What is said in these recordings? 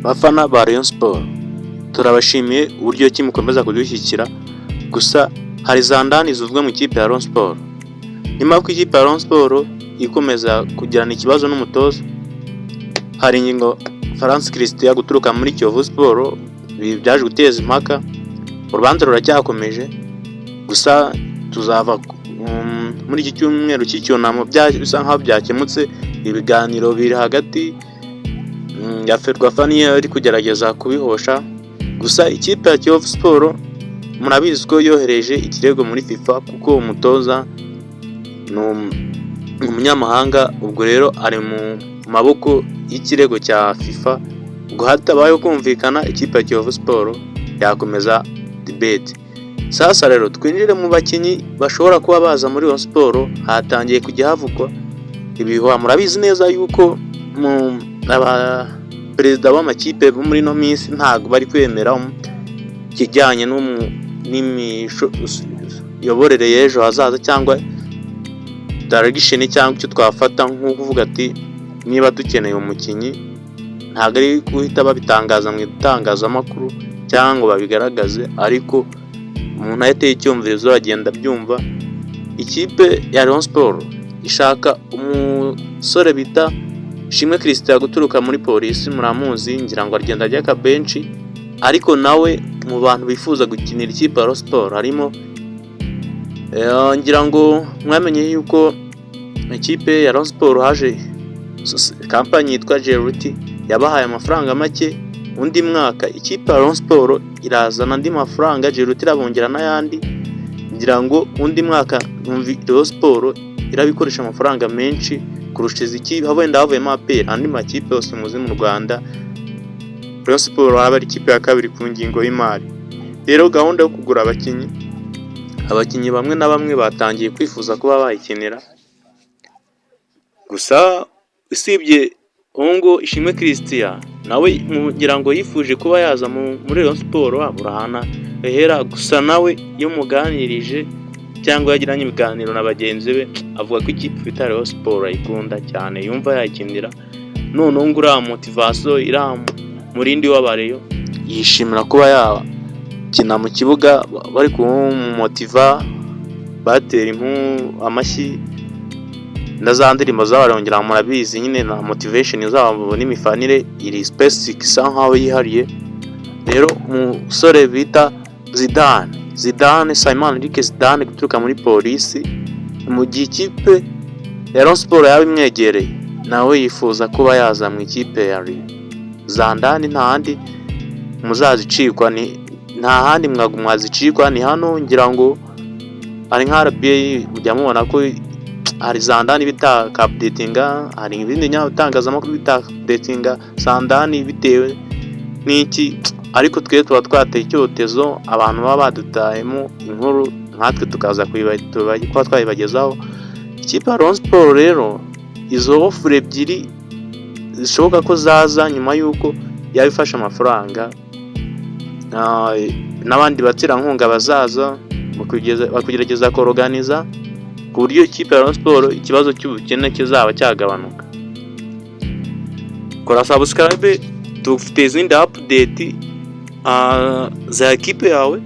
Bafana ba Rayon Sport, turabashimiye uburyo ki mukomeza kudushyigikira, gusa hari za ndani zuzwe mu ikipe ya Rayon Sport. Nyuma y'uko ikipe ya Rayon Sport ikomeza kugirana ikibazo n'umutoza, hari ingingo France Christian guturuka muri Kiyovu Sport byaje guteza impaka. Urubanza ruracyakomeje, gusa tuzava muri iki cyumweru cy'icyunamo bisa nkaho byakemutse. Ibiganiro biri hagati ya Ferwafa niyo ari kugerageza kubihosha, gusa ikipe ya Kiyovu Sport murabizi ko yohereje ikirego muri FIFA kuko umutoza ni umunyamahanga. Ubwo rero ari mu maboko y'ikirego cya FIFA. Ubwo hatabayeho kumvikana, ikipe ya Kiyovu Sport yakomeza debate. Sasa rero twinjire mu bakinyi bashobora kuba baza muri Rayon Sport. Hatangiye kujya havugwa ibihuha. Murabizi neza yuko perezida w'amakipe bo muri no minsi ntago bari kwemera kijyanye n'imiyoborere y'ejo hazaza cyangwa direction, cyangwa icyo twafata nko kuvuga ati niba dukeneye umukinyi ntago ari guhita babitangaza mu itangazamakuru cyangwa babigaragaze, ariko umuntu ayateye icyumvirizo agenda byumva. Ikipe ya Rayon Sport ishaka umusore bita Ishimwe Christian guturuka muri polisi. Muramuzi, ngira ngo agenda ajya benshi, ariko nawe mu bantu bifuza gukinira ikipe ya Rayon Sport harimo. Ngira ngo mwamenye yuko ikipe ya Rayon Sport haje kampani yitwa Jeruti yabahaye amafaranga make. Undi mwaka ikipe ya Rayon Sport irazana andi mafaranga, Jeruti irabongera n'ayandi. Ngira ngo undi mwaka Rayon Sport irabikoresha amafaranga menshi kurusha ikipe wenda havuyemo APR. Andi makipe yose muzi mu Rwanda, Rayon Sport aba ari ikipe ya kabiri ku ngingo y'imari. Rero gahunda yo kugura abakinyi bamwe na bamwe batangiye kwifuza kuba bayikenera, gusa usibye Hongo Ishimwe Christian nawe ngira ngo yifuje kuba yaza muri Rayon Sport aburahana ehera, gusa nawe iyo muganirije cyangwa yagiranye ibiganiro na bagenzi be avuga ko ikipe ya Rayon Sport ayikunda cyane, yumva yayikinira. None ngura motivation ira murindi w'abareyo, yishimira kuba yakina mu kibuga bari kumumotiva, batera amashyi za ndirimbo z'abarongera. Murabizi nyine na motivation zabo n'imifanire iri specific isa nkaho yihariye. Rero umusore bita Zidane Simon Enrique Zidane guturuka muri polisi, mu gihe ikipe ya Rayon Sport yaba imwegereye, nawe yifuza kuba yaza mu ikipe ya Zandani. Nta handi muzazicikwa, nta handi mwazicikwa ni hano. Ngira ngo ari nka RBA mujya mubona ko hari Zandani bita updatinga, hari ibindi nyatangazamakuru bita updatinga Zandani bitewe n'iki, ariko twe tuba twateye icyotezo abantu baba badutayemo inkuru nkatwe tukaza kuba twayibagezaho. Ikipe ya Rayon Sport rero izo ofure ebyiri zishoboka ko zaza nyuma y'uko yabifashe amafaranga, n'abandi baterankunga bazaza bakugerageza koroganiza ku buryo ikipe ya Rayon Sport ikibazo cy'ubukene kizaba cyagabanuka. Kora subscribe, tufite izindi update za ekipe yawe.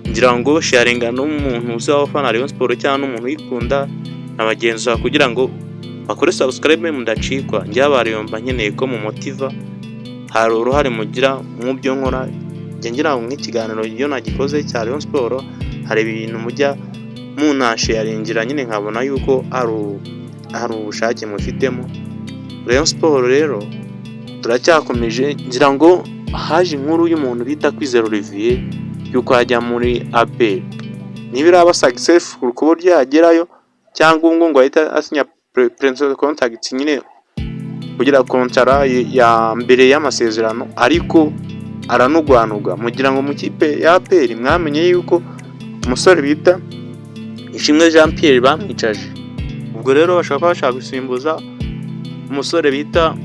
Ngira ngo sharinga n'umuntu uzaba ufana Rayon Sport cyangwa n'umuntu uyikunda na bagenzi bawe kugira ngo bakore subscribe mudacikwa. Njye abariyomba nkeneye ko mu motiva hari uruhare mugira mu byo nkora. Njye ngira ngo nk'ikiganiro iyo nagikoze cya Rayon Sport hari ibintu mujya munashe yaringira nyine nkabona yuko ari ubushake mufitemo. Rayon Sport rero turacyakomeje. Ngira ngo haje inkuru y'umuntu bita Kwizera Olivier yuko ajya muri APR. Nibiraba successful ku buryo yagerayo cyangwa ngo ahita asinya principal contract nyine kugira kontara ya mbere y'amasezerano, ariko aranugwanugwa. Mugira ngo mu kipe ya APR mwamenye yuko umusore bita Ishimwe Jean Pierre bamwicaje. Ubwo rero bashaka gusimbuza umusore bita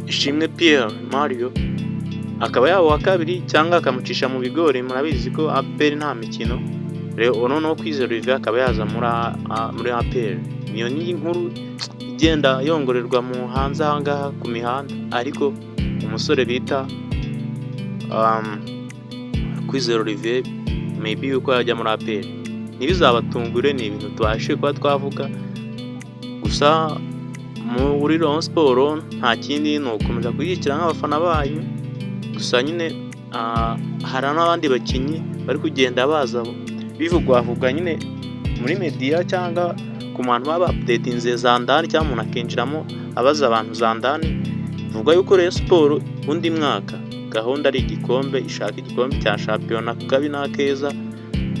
Ishimwe Pierre Mario, akaba yabo wa kabiri cyangwa akamucisha mu bigori. Murabizi ko APR nta mikino. Rero noneho Kwizera Olivier akaba yaza muri APR. Niyo ni inkuru igenda yongorerwa mu hanze ahangaha ku mihanda, ariko umusore bita Kwizera Olivier maybe yuko yajya muri APR, ntibizabatungure, ni ibintu tubashije kuba twavuga, gusa muri Rayon Sports nta kindi ni ugukomeza kuyishyigikira nk'abafana bayo, gusa nyine hari n'abandi bakinnyi bari kugenda baza bivugwavuga nyine muri media cyangwa ku bantu baba updatinze za ndani, cyangwa umuntu akinjiramo abaza abantu za ndani, bivuga yuko Rayon Sports undi mwaka gahunda ari igikombe, ishaka igikombe cya shampiyona ku kabi n'akeza.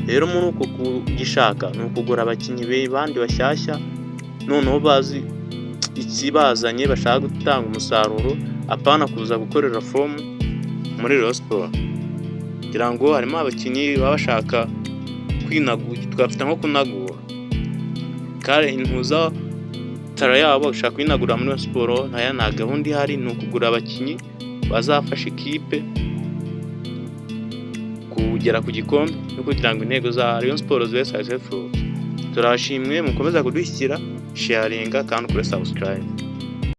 Rero muri uko kugishaka ni ukugura abakinnyi bandi bashyashya, noneho bazi ikibazanye, bashaka gutanga umusaruro, apana kuza gukorera fomu muri Rayon Sports. Kugira ngo harimo abakinnyi baba bashaka kwinagura, twafite nko kunagura kare intuza tara yabo, bashaka kwinagura muri Rayon Sports. Nta gahunda ihari, ni ukugura abakinnyi bazafasha ikipe kugera ku gikombe no kugira ngo intego za Rayon Sports zibe successful. Turabashimwe, mukomeza kudushyigikira, sharinga kandi ukore subscribe.